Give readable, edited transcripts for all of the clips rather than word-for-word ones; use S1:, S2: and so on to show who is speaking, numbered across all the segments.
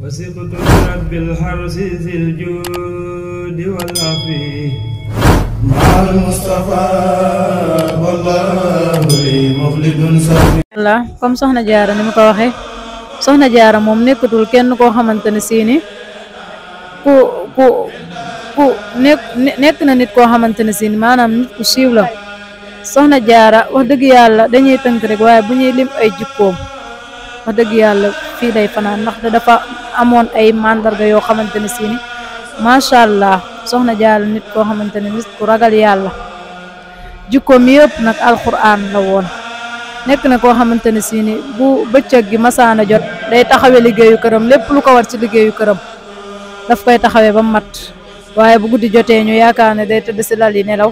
S1: وسقت رب الحرس ذي الجود والعفو مع المصطفى والله لي مخلد صافي.
S2: Allah comme soxna Jaara ni ma ko waxee soxna Jaara moom nekkatul kenn koo xamante ne sii ni ku nekk na nit koo xamante ne sii ni maanaam nit ku siiw la. soxna Jaara wax dëgg yàlla dañuy tënk rek waaye bu ñuy lim ay jikkoom wax dëgg yàlla fii day fanaan ndax dafa amoon ay mandarga yoo xamante ne sii ni macha allah soxna Jaara nit koo xamante ne nit ku ragal yàlla jikkoom yëpp nag alquran la woon. nekk na koo xamante ne sii ni bu bëccëg gi masaana jot day taxawee liggéeyu këram lépp lu ko war ci liggéeyu këram daf koy taxawee ba mat waaye bu guddi jotee ñu yaakaar ne day tëdd si lal yi nelaw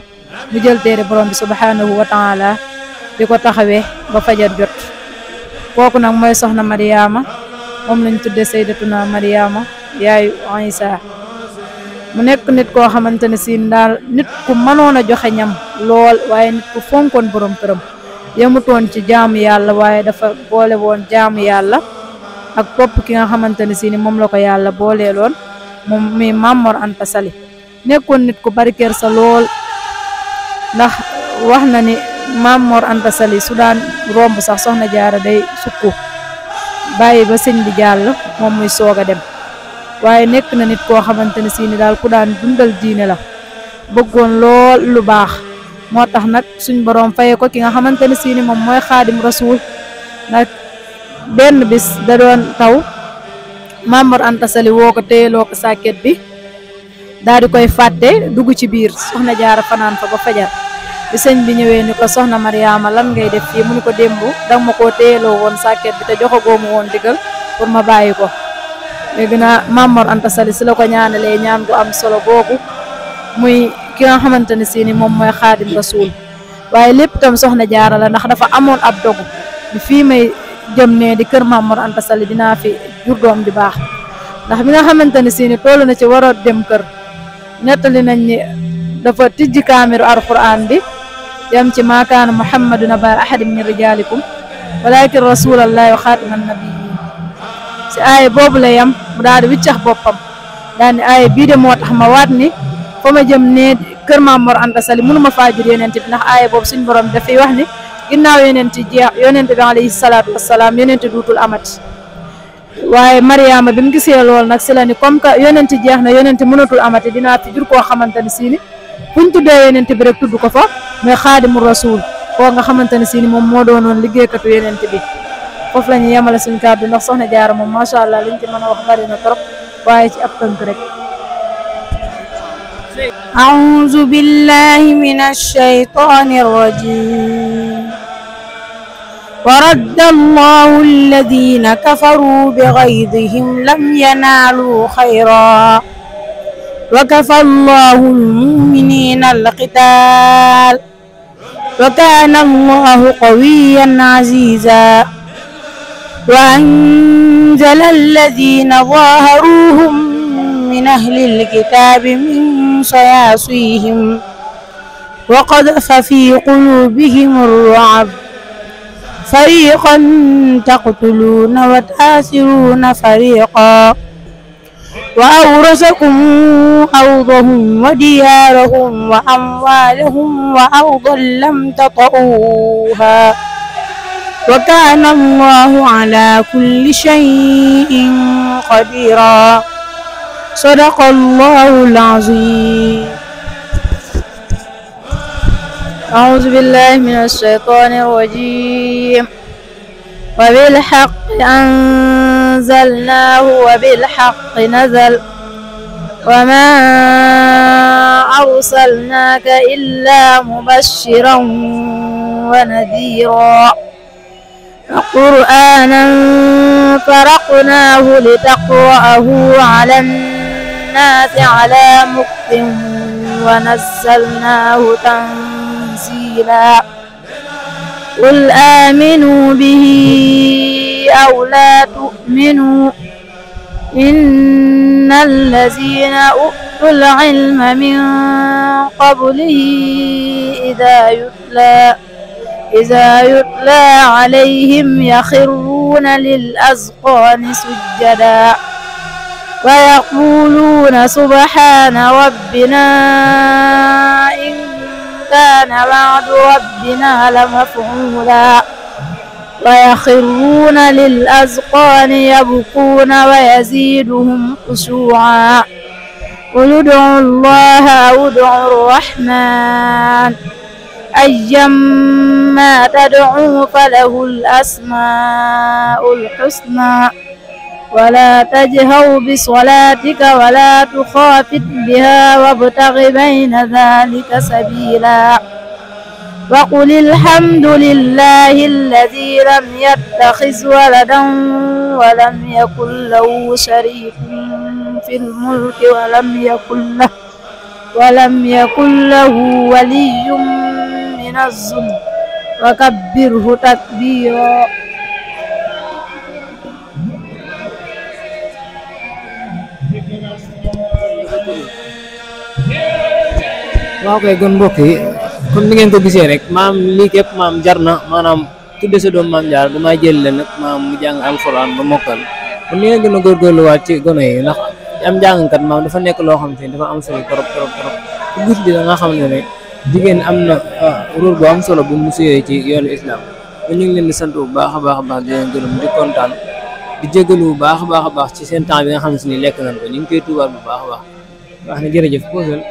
S2: mu jël téere borom bi subhanahu wa taala di ko taxawee ba fajar jot. kooku nag mooy soxna Mariama moom lañ tuddee sayyidatuna Mariama yaayu Isa mu nekk nit koo xamante ne sii daal nit ku mënoon a joxe ñam lool waaye nit ku fonkoon borom këram. yemutoon ci jaamu yàlla waaye dafa boole woon jaamu yàlla ak topp ki nga xamante ne si ni moom la ko yàlla booleeloon moom mi Maam Mor Anta Sali nekkoon nit ku bari kersa lool ndax wax na ni Maam Mor Anta Sali su daan romb sax soxna Jaara day sukku bàyyi ba sëñ bi jàll moom muy soog a dem waaye nekk na nit koo xamante ne si ni daal ku daan dundal diine la bëggoon lool lu baax. moo tax nag suñ borom faye ko ki nga xamante ne sii ni moom mooy xaadim rasul nag benn bis da doon taw Maam Mor Anta Sali woo ko téyeloo ko sàkket bi daal di koy fàtte dugg ci biir soxna Jaara fanaan fa ba fajar bi sëñ bi ñëwee ni ko soxna Mariama lan ngay def fii mu ni ko démb danga ma koo téyeloo woon sàkket bi te joxagoo ma woon digal pour ma bàyyi ko. léegi na Maam Mor Anta Sali si la ko ñaanalee ñaan gu am solo googu muy ki nga xamante ne si ni moom mooy xaadim rasul waaye lépp tam soxna Jaara la ndax dafa amoon ab dogu bi fii may jëm ne di kër Maam Mor Anta Sali dinaa fi jur doom di baax ndax mi nga xamante ne si ni toll na ci war a dem kër nettali nañ ni dafa tijji kaamiru alquran bi yam ci maa kaana muhammadun aba ahadin min rijalikum walakin rasulallahi wa xaatiman nabiyyin si aaya boobu la yam mu daal di wiccax boppam daal ni aaya bii de moo tax ma waat ni fa ma jëm ne kër Maam Mor Anta Sali mënuma faa jur yonent bi ndax aaya boobu suñ borom dafay wax ni ginnaaw yonent jeex yonent bi alayhi salaatu wassalaam yonent duutul amati waaye Mariama bi mu gisee lool nag si la ni comme que yonent jeex na yonent mënatul amati dinaa fi jur koo xamante ne sii ni buñ tuddee yonent bi rek tudd ko fa mooy xaadimu rasul koo nga xamante ne sii ni moom moo doonoon liggéeykatu yonent bi foofu la ñu yemale suñ kàddu ndax soxna Jaara moom macha allah liñ ci mën a wax bari na trop waaye ci ab tënk rek.
S3: أعوذ بالله من الشيطان الرجيم ورد الله الذين كفروا بغيظهم لم ينالوا خيرا وكفى الله المؤمنين القتال وكان الله قويا عزيزا وأنزل الذين ظاهروهم من أهل الكتاب من صياصيهم وقذف في قلوبهم الرعب فريقا تقتلون وتآسرون فريقا وأورثكم أرضهم وديارهم وأموالهم وأرضا لم تطئوها وكان الله على كل شيء قديرا صدق الله العظيم.
S2: أعوذ بالله من الشيطان الرجيم وبالحق أنزلناه وبالحق نزل وما أرسلناك إلا مبشرا ونذيرا وقرآنا فرقناه لتقرأه على الناس على مكث ونزلناه تنزيلا قل آمنوا به أو لا تؤمنوا إن الذين أوتوا العلم من قبله إذا يتلى عليهم يخرون للأذقان سجدا ويقولون سبحان ربنا إن كان وعد ربنا لمفعولا ويخرون للأذقان يبكون ويزيدهم خشوعا قل ادعوا الله أو ادعوا الرحمن أيما تدعوا فله الأسماء الحسنى ولا تجهر بصلاتك ولا تخافت بها وابتغ بين ذلك سبيلا وقل الحمد لله الذي لم يتخذ ولدا ولم يكن له شريك في الملك ولم يكن له ولي من الذل وكبره تكبيرا.
S4: waaw kay kon mbokk yi comme ni ngeen ko gisee rek maam lii képp maam jar na maanaam tudde sa doom maam Jaara damaa jël leen nag maam mu jàng alxuraan ba mokkal kon ni ngeen gën a góorgóorluwaat ci gone yi ndax am jàngkat maam dafa nekk loo xam te ne dafa am solo trop ku gis bi da nga xam ne jigéen am na rôle bu am solo bu mu suyee ci yoonu islam kon ñu ngi leen di sant bu baax a baax di leen gërëm di kontaan di jégalu bu baax a baax ci seen temps bi nga xam ne si ni lekk nañ ko ñu ngi koy tuubaat bu baax a baax wax na jërëjëf posel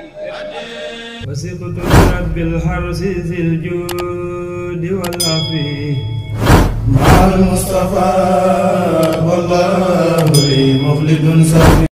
S1: وسقت رب الحرس ذي الجود والعفو مع المصطفى والله لي مخلد سفي